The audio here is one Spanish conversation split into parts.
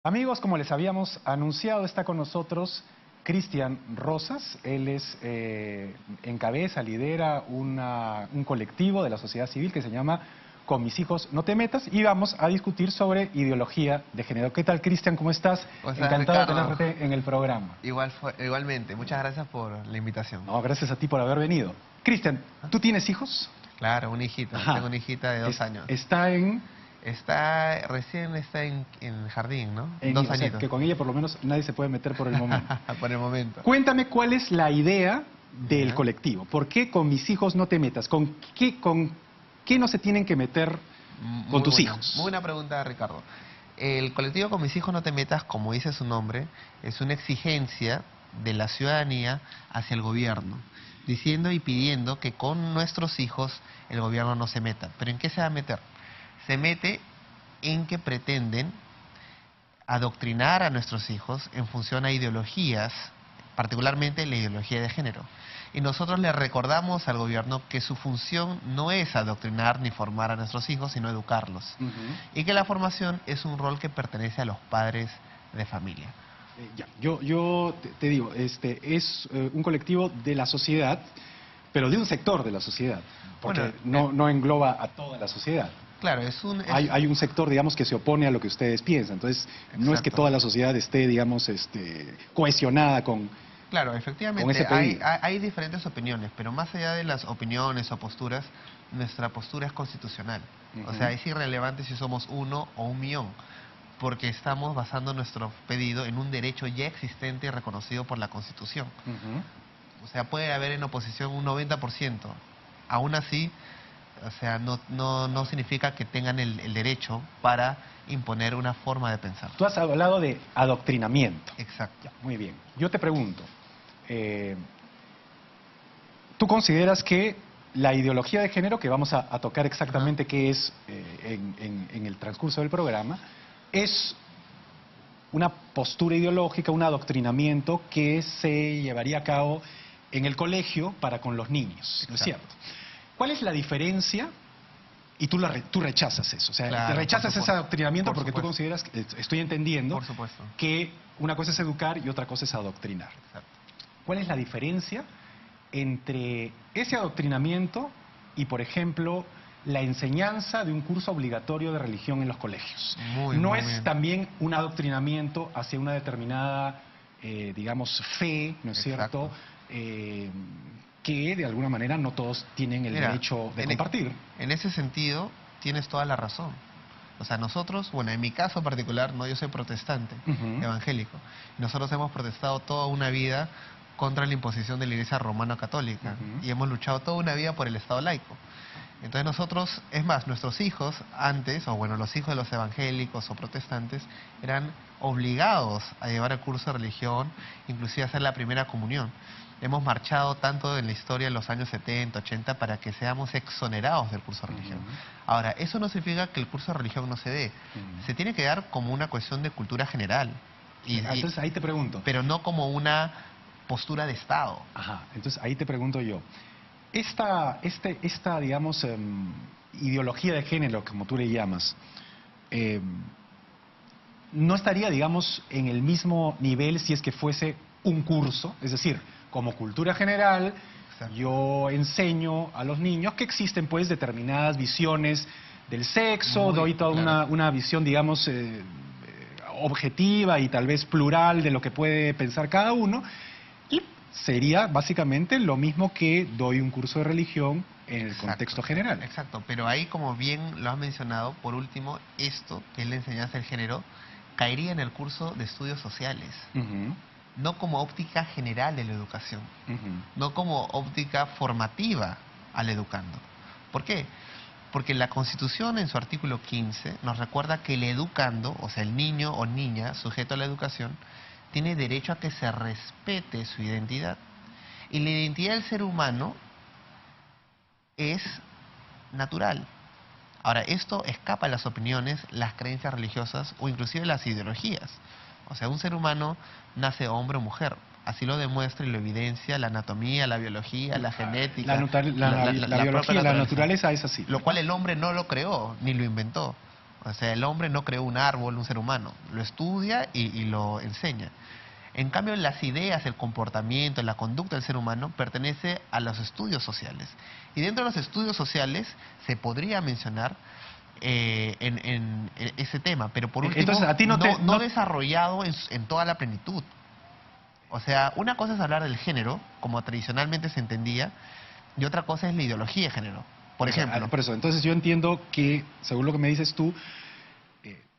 Amigos, como les habíamos anunciado, está con nosotros Cristian Rosas. Él encabeza, lidera un colectivo de la sociedad civil que se llama Con mis hijos no te metas, y vamos a discutir sobre ideología de género. ¿Qué tal, Cristian? ¿Cómo estás? Encantado de tenerte en el programa. Igualmente, muchas gracias por la invitación. No, gracias a ti por haber venido. Cristian, ¿tú tienes hijos? Claro, una hijita. Ajá. Tengo una hijita de 2 años. Recién está en jardín, ¿no? En 2 o sea, añitos. que con ella por lo menos nadie se puede meter por el momento. Por el momento. Cuéntame cuál es la idea del Ajá. colectivo. ¿Por qué con mis hijos no te metas? ¿Con qué no se tienen que meter con tus hijos? Muy buena pregunta, Ricardo. El colectivo Con mis hijos no te metas, como dice su nombre, es una exigencia de la ciudadanía hacia el gobierno, diciendo y pidiendo que con nuestros hijos el gobierno no se meta. ¿Pero en qué se va a meter? Se mete en que pretenden adoctrinar a nuestros hijos en función a ideologías, particularmente la ideología de género. Y nosotros le recordamos al gobierno que su función no es adoctrinar ni formar a nuestros hijos, sino educarlos. Y que la formación es un rol que pertenece a los padres de familia. Yo te digo, es un colectivo de la sociedad, pero de un sector de la sociedad, porque no engloba a toda la sociedad. Claro, hay un sector, digamos, que se opone a lo que ustedes piensan. Entonces, no es que toda la sociedad esté, digamos, cohesionada con... Claro, efectivamente, hay diferentes opiniones, pero más allá de las opiniones o posturas, nuestra postura es constitucional. O sea, es irrelevante si somos 1 o 1 millón, porque estamos basando nuestro pedido en un derecho ya existente y reconocido por la Constitución. O sea, puede haber en oposición un 90%. Aún así, o sea, no significa que tengan el derecho para imponer una forma de pensar. Tú has hablado de adoctrinamiento. Exacto. Ya, muy bien. Yo te pregunto, ¿tú consideras que la ideología de género, que vamos a tocar exactamente qué es en el transcurso del programa, es una postura ideológica, un adoctrinamiento que se llevaría a cabo en el colegio para con los niños, ¿no es cierto? ¿Cuál es la diferencia? Y tú rechazas eso, o sea, claro, rechazas ese adoctrinamiento porque tú supuesto. consideras, estoy entendiendo, Por supuesto. que una cosa es educar y otra cosa es adoctrinar. Exacto. ¿Cuál es la diferencia entre ese adoctrinamiento y, por ejemplo, la enseñanza de un curso obligatorio de religión en los colegios? ¿No es también un adoctrinamiento hacia una determinada, digamos, fe, ¿no es cierto?, que de alguna manera no todos tienen el derecho de compartir? En ese sentido, tienes toda la razón. O sea, nosotros, bueno, en mi caso particular, no, yo soy protestante, evangélico. Nosotros hemos protestado toda una vida contra la imposición de la Iglesia Romana Católica y hemos luchado toda una vida por el Estado laico. Entonces nosotros, es más, nuestros hijos antes, o bueno, los hijos de los evangélicos o protestantes, eran obligados a llevar el curso de religión, inclusive a hacer la primera comunión. Hemos marchado tanto en la historia en los años 70, 80, para que seamos exonerados del curso de religión. Ahora, eso no significa que el curso de religión no se dé. Se tiene que dar como una cuestión de cultura general. Entonces ahí te pregunto. Pero no como una postura de Estado. Ajá, entonces ahí te pregunto yo. Esta digamos, ideología de género, como tú le llamas, ¿no estaría, digamos, en el mismo nivel si es que fuese un curso? Es decir, como cultura general, yo enseño a los niños que existen, pues, determinadas visiones del sexo, doy toda una visión, digamos, objetiva y tal vez plural de lo que puede pensar cada uno, y sería básicamente lo mismo que doy un curso de religión en el contexto general. Exacto, pero ahí, como bien lo has mencionado, por último, esto, que es la enseñanza del género, caería en el curso de estudios sociales. No como óptica general de la educación, no como óptica formativa al educando. ¿Por qué? Porque la Constitución, en su artículo 15, nos recuerda que el educando, o sea, el niño o niña sujeto a la educación, tiene derecho a que se respete su identidad. Y la identidad del ser humano es natural. Ahora, esto escapa a las opiniones, las creencias religiosas o inclusive las ideologías. O sea, un ser humano nace hombre o mujer. Así lo demuestra y lo evidencia la anatomía, la biología, la genética. La biología, la naturaleza es así. Lo cual el hombre no lo creó, ni lo inventó. O sea, el hombre no creó un árbol, un ser humano. Lo estudia y lo enseña. En cambio, las ideas, el comportamiento, la conducta del ser humano pertenece a los estudios sociales. Y dentro de los estudios sociales se podría mencionar en ese tema, pero por último, entonces, a ti no desarrollado en toda la plenitud. O sea, una cosa es hablar del género, como tradicionalmente se entendía, y otra cosa es la ideología de género. Por ejemplo. Por eso, entonces yo entiendo que, según lo que me dices tú,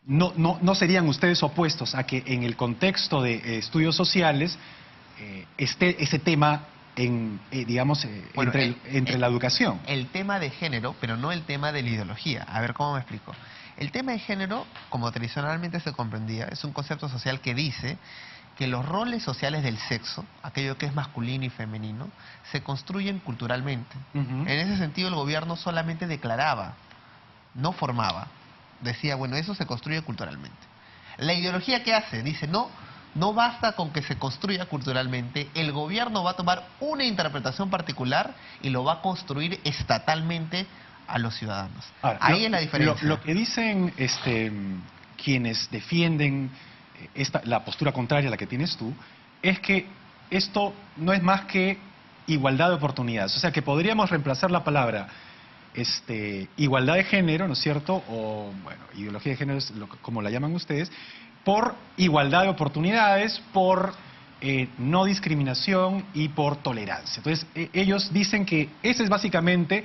no serían ustedes opuestos a que en el contexto de estudios sociales esté ese tema Bueno, entre la educación. El tema de género, pero no el tema de la ideología. A ver, ¿cómo me explico? El tema de género, como tradicionalmente se comprendía, es un concepto social que dice que los roles sociales del sexo, aquello que es masculino y femenino, se construyen culturalmente. En ese sentido, el gobierno solamente declaraba, no formaba. Decía, bueno, eso se construye culturalmente. La ideología, ¿qué hace? Dice, no basta con que se construya culturalmente, el gobierno va a tomar una interpretación particular y lo va a construir estatalmente a los ciudadanos. Ahora, ahí es la diferencia. Lo que dicen quienes defienden la postura contraria a la que tienes tú, es que esto no es más que igualdad de oportunidades. O sea, que podríamos reemplazar la palabra igualdad de género, ¿no es cierto? O, bueno, ideología de género es como la llaman ustedes, por igualdad de oportunidades, por no discriminación y por tolerancia. Entonces, ellos dicen que ese es básicamente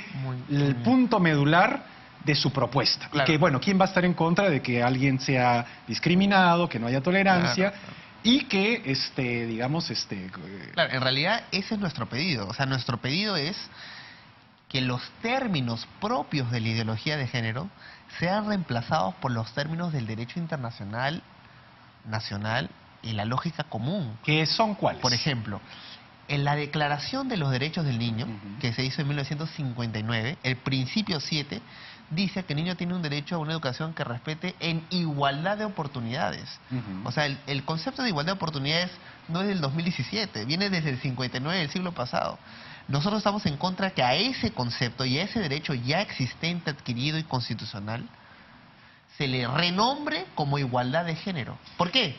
el punto medular de su propuesta. Claro. Y que, bueno, ¿quién va a estar en contra de que alguien sea discriminado, que no haya tolerancia? Claro. Y que, digamos, Claro, en realidad ese es nuestro pedido. O sea, nuestro pedido es que los términos propios de la ideología de género sean reemplazados por los términos del derecho internacional, nacional y la lógica común. ¿Qué son cuáles? Por ejemplo, en la Declaración de los Derechos del Niño, que se hizo en 1959, el principio 7 dice que el niño tiene un derecho a una educación que respete en igualdad de oportunidades. O sea, el concepto de igualdad de oportunidades no es del 2017, viene desde el 59 del siglo pasado. Nosotros estamos en contra que a ese concepto y a ese derecho ya existente, adquirido y constitucional, se le renombre como igualdad de género. ¿Por qué?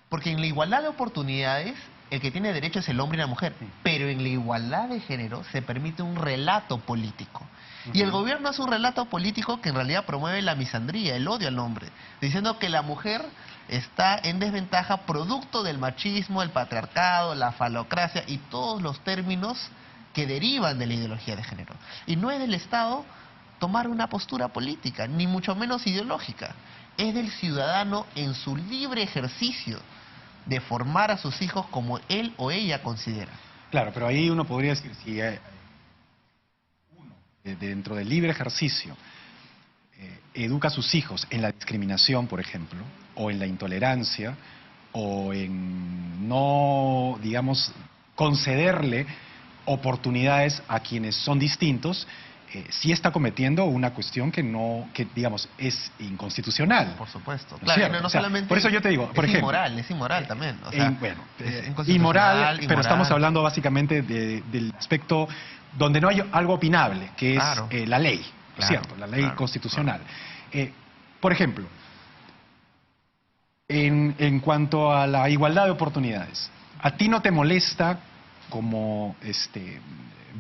Porque en la igualdad de oportunidades el que tiene derecho es el hombre y la mujer, pero en la igualdad de género se permite un relato político. Y el gobierno hace un relato político que en realidad promueve la misandría, el odio al hombre, diciendo que la mujer está en desventaja producto del machismo, el patriarcado, la falocracia y todos los términos que derivan de la ideología de género. Y no es del Estado tomar una postura política, ni mucho menos ideológica. Es del ciudadano en su libre ejercicio de formar a sus hijos como él o ella considera. Claro, pero ahí uno podría decir, si uno, dentro del libre ejercicio, educa a sus hijos en la discriminación, por ejemplo, o en la intolerancia, o en no, digamos, concederle oportunidades a quienes son distintos, sí está cometiendo una cuestión que digamos, es inconstitucional. Por supuesto. Claro, no solamente por eso yo te digo, por ejemplo, es inmoral también. O sea, inmoral, pero estamos hablando básicamente del aspecto donde no hay algo opinable, que es la ley, ¿cierto? La ley constitucional. Por ejemplo, en cuanto a la igualdad de oportunidades, ¿a ti no te molesta como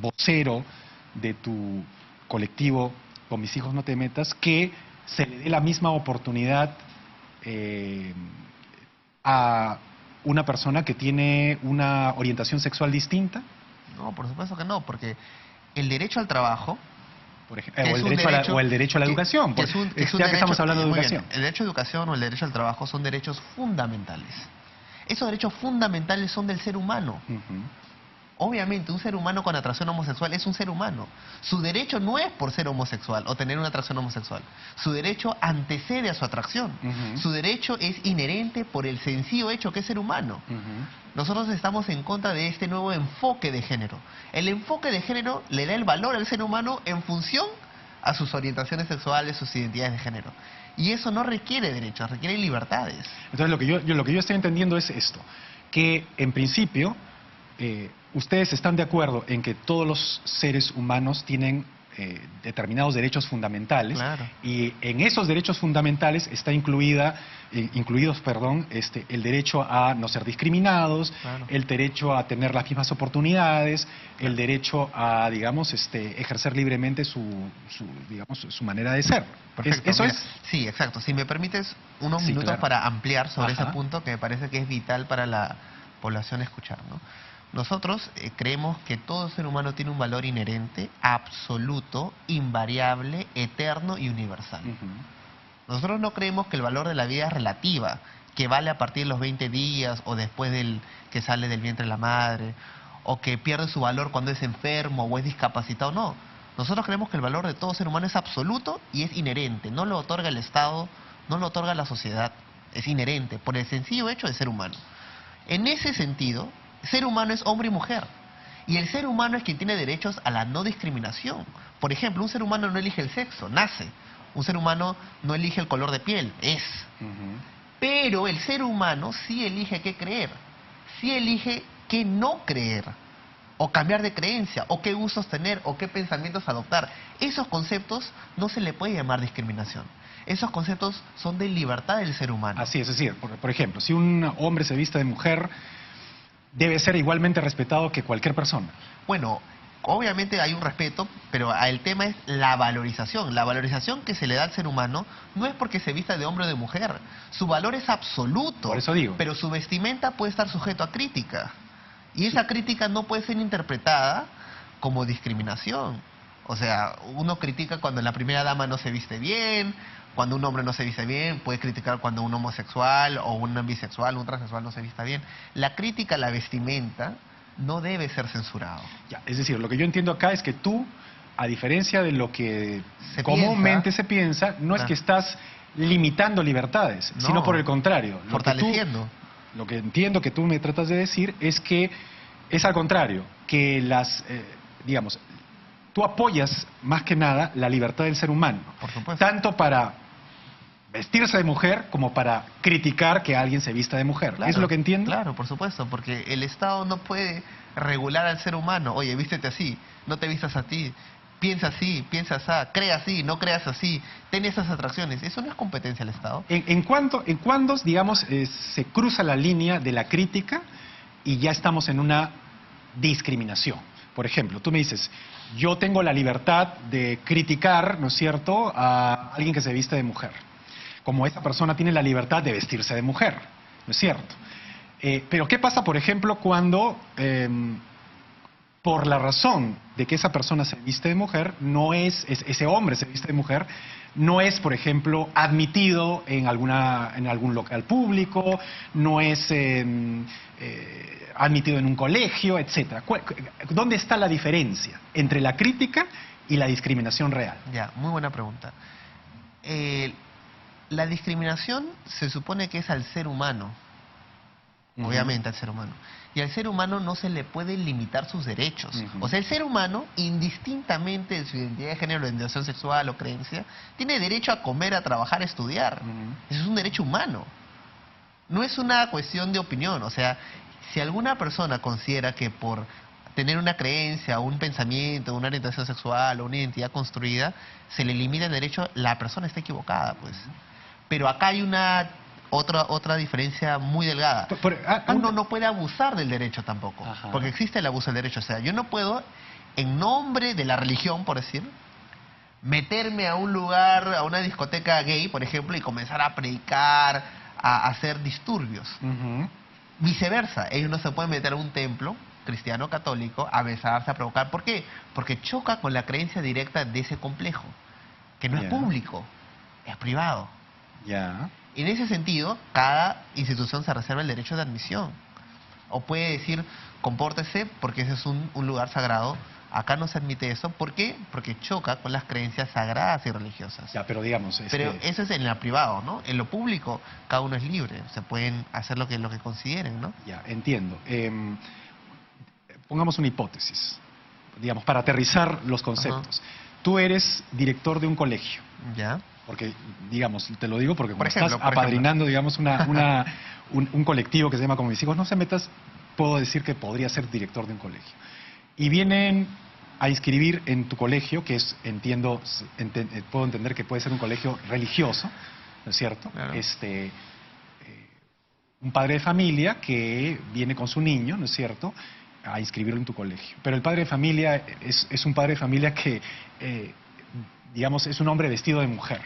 vocero de tu colectivo Con Mis Hijos No Te Metas que se le dé la misma oportunidad a una persona que tiene una orientación sexual distinta? No, por supuesto que no, porque el derecho al trabajo, por ejemplo, o el derecho a la educación, ya que estamos hablando de educación. Bien, el derecho a educación o el derecho al trabajo son derechos fundamentales. Esos derechos fundamentales son del ser humano. Obviamente, un ser humano con atracción homosexual es un ser humano. Su derecho no es por ser homosexual o tener una atracción homosexual. Su derecho antecede a su atracción. Su derecho es inherente por el sencillo hecho que es ser humano. Nosotros estamos en contra de este nuevo enfoque de género. El enfoque de género le da el valor al ser humano en función a sus orientaciones sexuales, sus identidades de género. Y eso no requiere derechos, requiere libertades. Entonces, lo que yo estoy entendiendo es esto, que en principio ustedes están de acuerdo en que todos los seres humanos tienen determinados derechos fundamentales, Claro. y en esos derechos fundamentales está incluidos, el derecho a no ser discriminados, Claro. el derecho a tener las mismas oportunidades, el derecho a, digamos, ejercer libremente su manera de ser. Perfecto. Eso Mira, es. Sí, exacto. Si me permites unos Sí, minutos claro. para ampliar sobre Ajá. ese punto que me parece que es vital para la población escuchar, ¿no? Nosotros creemos que todo ser humano tiene un valor inherente, absoluto, invariable, eterno y universal. Ujú. Nosotros no creemos que el valor de la vida es relativa, que vale a partir de los 20 días o después del que sale del vientre de la madre, o que pierde su valor cuando es enfermo o es discapacitado. No. Nosotros creemos que el valor de todo ser humano es absoluto y es inherente. No lo otorga el Estado, no lo otorga la sociedad. Es inherente por el sencillo hecho de ser humano. En ese sentido, ser humano es hombre y mujer. Y el ser humano es quien tiene derechos a la no discriminación. Por ejemplo, un ser humano no elige el sexo, nace. Un ser humano no elige el color de piel, es. Ujú. Pero el ser humano sí elige qué creer, sí elige qué no creer, o cambiar de creencia, o qué gustos tener, o qué pensamientos adoptar. Esos conceptos no se le puede llamar discriminación. Esos conceptos son de libertad del ser humano. Así es decir, por ejemplo, si un hombre se viste de mujer, debe ser igualmente respetado que cualquier persona. Bueno, obviamente hay un respeto, pero el tema es la valorización. La valorización que se le da al ser humano no es porque se vista de hombre o de mujer. Su valor es absoluto. Por eso digo. Pero su vestimenta puede estar sujeto a crítica. Y esa crítica no puede ser interpretada como discriminación. O sea, uno critica cuando la primera dama no se viste bien, cuando un hombre no se viste bien, puede criticar cuando un homosexual o un bisexual, un transexual no se vista bien. La crítica a la vestimenta no debe ser censurado. Ya, es decir, lo que yo entiendo acá es que tú, a diferencia de lo que Se comúnmente piensa. se piensa, no es Ah. que estás limitando libertades, No. sino por el contrario. Fortaleciendo. Lo que entiendo que tú me tratas de decir es que es al contrario, que digamos, tú apoyas más que nada la libertad del ser humano. Por supuesto. Tanto para vestirse de mujer como para criticar que alguien se vista de mujer. Claro, ¿Es lo que entiendo? Claro, por supuesto, porque el Estado no puede regular al ser humano. Oye, vístete así, no te vistas así, piensa así, cree así, no creas así, ten esas atracciones. Eso no es competencia del Estado. ¿En cuándo, digamos, se cruza la línea de la crítica y ya estamos en una discriminación? Por ejemplo, tú me dices, yo tengo la libertad de criticar, ¿no es cierto?, a alguien que se viste de mujer, como esa persona tiene la libertad de vestirse de mujer, ¿no es cierto? Pero ¿qué pasa, por ejemplo, cuando por la razón de que esa persona se viste de mujer, ese hombre se viste de mujer, no es, por ejemplo, admitido en algún local público, no es admitido en un colegio, etcétera? ¿Dónde está la diferencia entre la crítica y la discriminación real? Ya, muy buena pregunta. La discriminación se supone que es al ser humano, obviamente al ser humano. Y al ser humano no se le puede limitar sus derechos. Ujú. O sea, el ser humano, indistintamente de su identidad de género, orientación sexual o creencia, tiene derecho a comer, a trabajar, a estudiar. Ujú. Eso es un derecho humano. No es una cuestión de opinión. O sea, si alguna persona considera que por tener una creencia, un pensamiento, una orientación sexual o una identidad construida, se le limita el derecho, la persona está equivocada, pues. Pero acá hay otra diferencia muy delgada. Uno no puede abusar del derecho tampoco, Ajá. porque existe el abuso del derecho. O sea, yo no puedo, en nombre de la religión, por decir, meterme a un lugar, a una discoteca gay, por ejemplo, y comenzar a predicar, a hacer disturbios. Ujú. Viceversa, ellos no se pueden meter a un templo cristiano católico a besarse, a provocar. ¿Por qué? Porque choca con la creencia directa de ese complejo, que no Ya. es público, es privado. Ya. En ese sentido, cada institución se reserva el derecho de admisión. O puede decir, compórtese porque ese es un lugar sagrado. Acá no se admite eso. ¿Por qué? Porque choca con las creencias sagradas y religiosas. Ya, pero digamos... Pero eso es en lo privado, ¿no? En lo público, cada uno es libre. Se pueden hacer lo que consideren, ¿no? Ya, entiendo. Pongamos una hipótesis, digamos, para aterrizar los conceptos. Tú eres director de un colegio. ¿Ya? Porque, digamos, te lo digo porque Por como ejemplo, estás apadrinando, digamos, un colectivo que se llama Como Mis Hijos No Se Metas, puedo decir que podría ser director de un colegio. Y vienen a inscribir en tu colegio, que es, puedo entender que puede ser un colegio religioso, ¿no es cierto? Claro. Un padre de familia que viene con su niño, ¿no es cierto?, a inscribirlo en tu colegio. Pero el padre de familia es un padre de familia que, digamos, es un hombre vestido de mujer.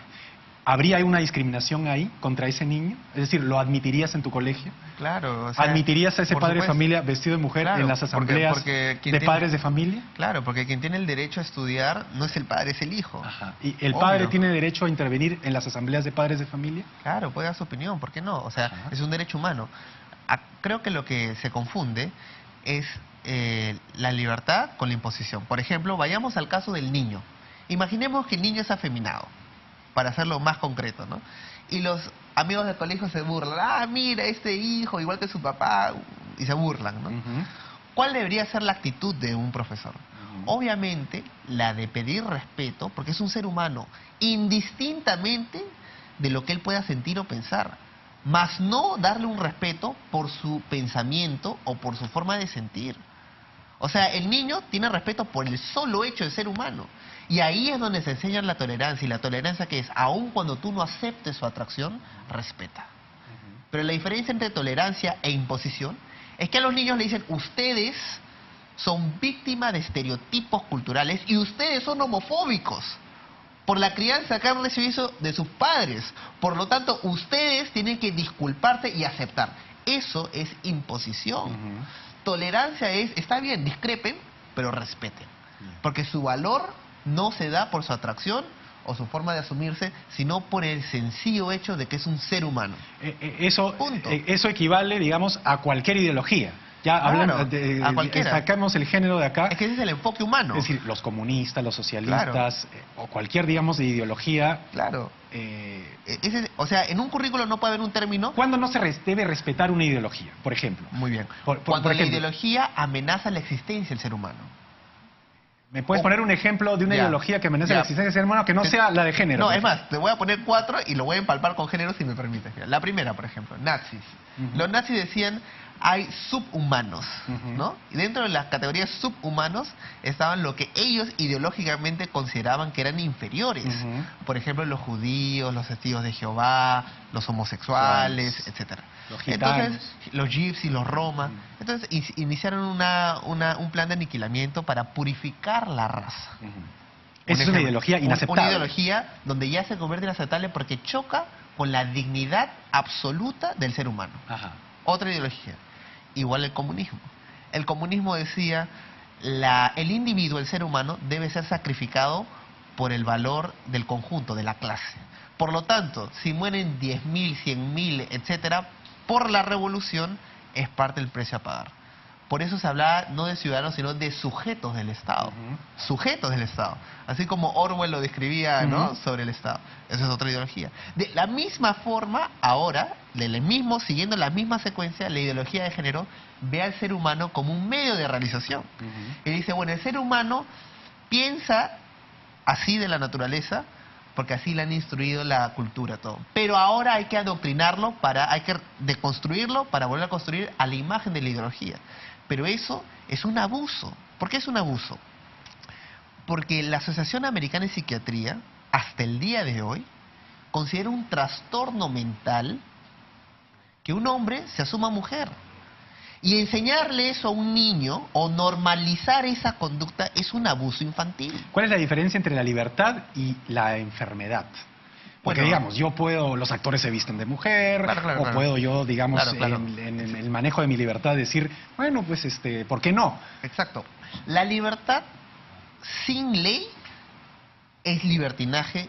¿Habría una discriminación ahí contra ese niño? Es decir, ¿lo admitirías en tu colegio? Claro. O sea, ¿admitirías a ese padre de supuesto. familia vestido de mujer Claro, en las asambleas porque de padres de familia? Claro, porque quien tiene el derecho a estudiar no es el padre, es el hijo. Ajá. ¿Y el Obvio. padre tiene derecho a intervenir en las asambleas de padres de familia? Claro, puede dar su opinión, ¿por qué no? O sea, Ajá. es un derecho humano. Creo que lo que se confunde es la libertad con la imposición. Por ejemplo, vayamos al caso del niño. Imaginemos que el niño es afeminado, para hacerlo más concreto, ¿no? Y los amigos del colegio se burlan. Ah, mira, este hijo, igual que su papá, y se burlan, ¿no? ¿Cuál debería ser la actitud de un profesor? Obviamente, la de pedir respeto, porque es un ser humano, indistintamente de lo que él pueda sentir o pensar, más no darle un respeto por su pensamiento o por su forma de sentir. O sea, el niño tiene respeto por el solo hecho de ser humano. Y ahí es donde se enseña la tolerancia. Y la tolerancia, que es, aun cuando tú no aceptes su atracción, respeta. Pero la diferencia entre tolerancia e imposición es que a los niños le dicen, ustedes son víctimas de estereotipos culturales y ustedes son homofóbicos por la crianza que han recibido de sus padres. Por lo tanto, ustedes tienen que disculparse y aceptar. Eso es imposición. Tolerancia es, está bien, discrepen, pero respeten. Porque su valor no se da por su atracción o su forma de asumirse, sino por el sencillo hecho de que es un ser humano. Eso equivale, digamos, a cualquier ideología. Ya Claro, hablamos a cualquiera. sacamos el género de acá. Es que ese es el enfoque humano. Es decir, los comunistas, los socialistas, o cualquier, digamos, de ideología. Claro. O sea, en un currículo no puede haber un término. ¿Cuándo no se debe respetar una ideología, por ejemplo? Muy bien. Cuando Cuando la ejemplo, ideología amenaza la existencia del ser humano. ¿Me puedes poner un ejemplo de una ideología que amenaza la existencia del ser humano que no sea la de género? No, es más, te voy a poner 4 y lo voy a empalpar con género si me permites. Mira, la primera, por ejemplo, nazis. Los nazis decían, hay subhumanos, ¿no? Y dentro de las categorías subhumanos estaban lo que ellos ideológicamente consideraban que eran inferiores. Por ejemplo, los judíos, los testigos de Jehová, los homosexuales, etcétera. Los gitanos. Entonces, los gypsies, los romas. Entonces, iniciaron un plan de aniquilamiento para purificar la raza. Esa es una ideología inaceptable. Una ideología donde ya se convierte inaceptable porque choca con la dignidad absoluta del ser humano. Otra ideología, igual el comunismo. El comunismo decía, el individuo, el ser humano, debe ser sacrificado por el valor del conjunto, de la clase. Por lo tanto, si mueren 10.000, 100.000, etcétera, por la revolución, es parte del precio a pagar. Por eso se hablaba no de ciudadanos, sino de sujetos del Estado. Sujetos del Estado. Así como Orwell lo describía, ¿no?, sobre el Estado. Esa es otra ideología. De la misma forma, ahora, siguiendo la misma secuencia, la ideología de género ve al ser humano como un medio de realización. Y dice, bueno, el ser humano piensa así de la naturaleza, porque así le han instruido la cultura, todo. Pero ahora hay que adoctrinarlo, hay que deconstruirlo para volver a construir a la imagen de la ideología. Pero eso es un abuso. ¿Por qué es un abuso? Porque la Asociación Americana de Psiquiatría, hasta el día de hoy, considera un trastorno mental que un hombre se asuma mujer. Y enseñarle eso a un niño o normalizar esa conducta es un abuso infantil. ¿Cuál es la diferencia entre la libertad y la enfermedad? Porque, digamos, los actores se visten de mujer, puedo yo, digamos, en el manejo de mi libertad decir, bueno, pues, ¿por qué no? Exacto. La libertad sin ley es libertinaje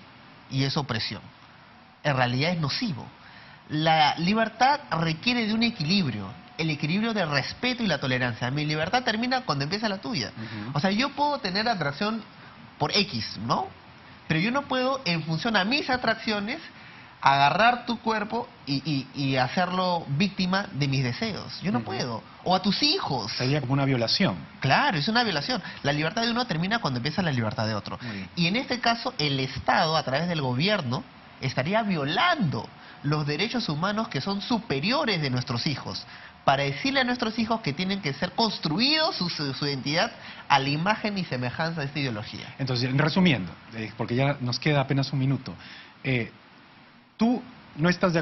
y es opresión. En realidad es nocivo. La libertad requiere de un equilibrio. El equilibrio de respeto y la tolerancia. Mi libertad termina cuando empieza la tuya. O sea, yo puedo tener atracción por X, ¿no? Pero yo no puedo, en función a mis atracciones, agarrar tu cuerpo y hacerlo víctima de mis deseos. Yo no puedo. O a tus hijos. Sería como una violación. Claro, es una violación. La libertad de uno termina cuando empieza la libertad de otro. Y en este caso, el Estado, a través del gobierno, estaría violando los derechos humanos que son superiores de nuestros hijos, para decirle a nuestros hijos que tienen que ser construidos su identidad a la imagen y semejanza de esta ideología. Entonces, resumiendo, porque ya nos queda apenas un minuto, tú estás de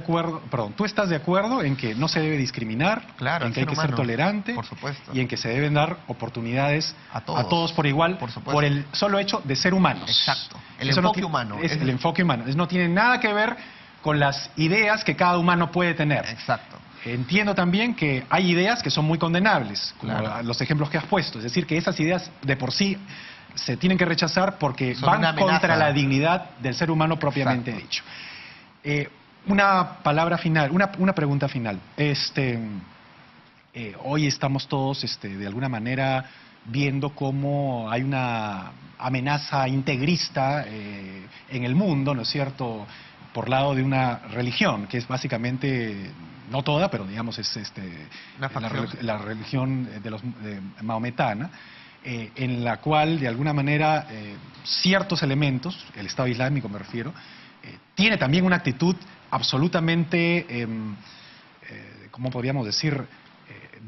acuerdo en que no se debe discriminar, claro, en que hay que ser tolerante, por supuesto, y en que se deben dar oportunidades a todos por igual, por el solo hecho de ser humanos. Exacto, el enfoque humano. Es el enfoque humano. No tiene nada que ver con las ideas que cada humano puede tener. Exacto. Entiendo también que hay ideas que son muy condenables, como los ejemplos que has puesto. Es decir, que esas ideas de por sí se tienen que rechazar porque van contra la dignidad del ser humano propiamente dicho. Una palabra final, una pregunta final. Hoy estamos todos, de alguna manera, viendo cómo hay una amenaza integrista en el mundo, ¿no es cierto?, por lado de una religión, que es básicamente, no toda, pero digamos es la religión maometana, en la cual de alguna manera ciertos elementos, el Estado Islámico me refiero, tiene también una actitud absolutamente, ¿cómo podríamos decir?,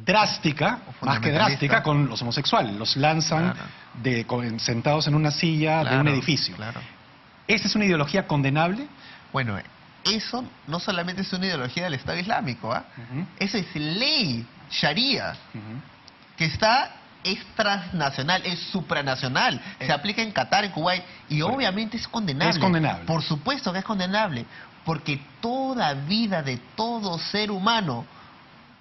drástica, más que drástica, con los homosexuales. Los lanzan sentados en una silla de un edificio. Claro. ¿Esa es una ideología condenable? Bueno, eso no solamente es una ideología del Estado Islámico, eso es ley sharia, que es transnacional, es supranacional, se aplica en Qatar, en Kuwait, y obviamente es condenable. Es condenable. Por supuesto que es condenable, porque toda vida de todo ser humano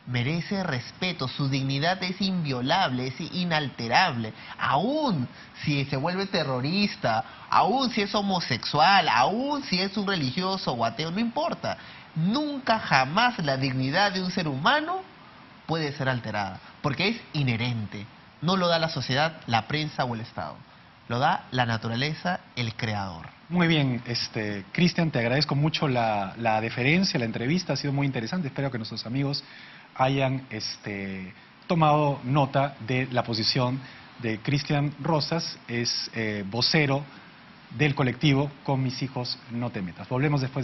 merece respeto, su dignidad es inviolable, es inalterable, aún si se vuelve terrorista, aún si es homosexual, aún si es un religioso o ateo, no importa, nunca jamás la dignidad de un ser humano puede ser alterada, porque es inherente, no lo da la sociedad, la prensa o el Estado, lo da la naturaleza, el creador. Muy bien, Cristian, te agradezco mucho la deferencia, la entrevista, ha sido muy interesante, espero que nuestros amigos hayan tomado nota de la posición de Cristian Rosas, es vocero del colectivo Con Mis Hijos No Te Metas. Volvemos después de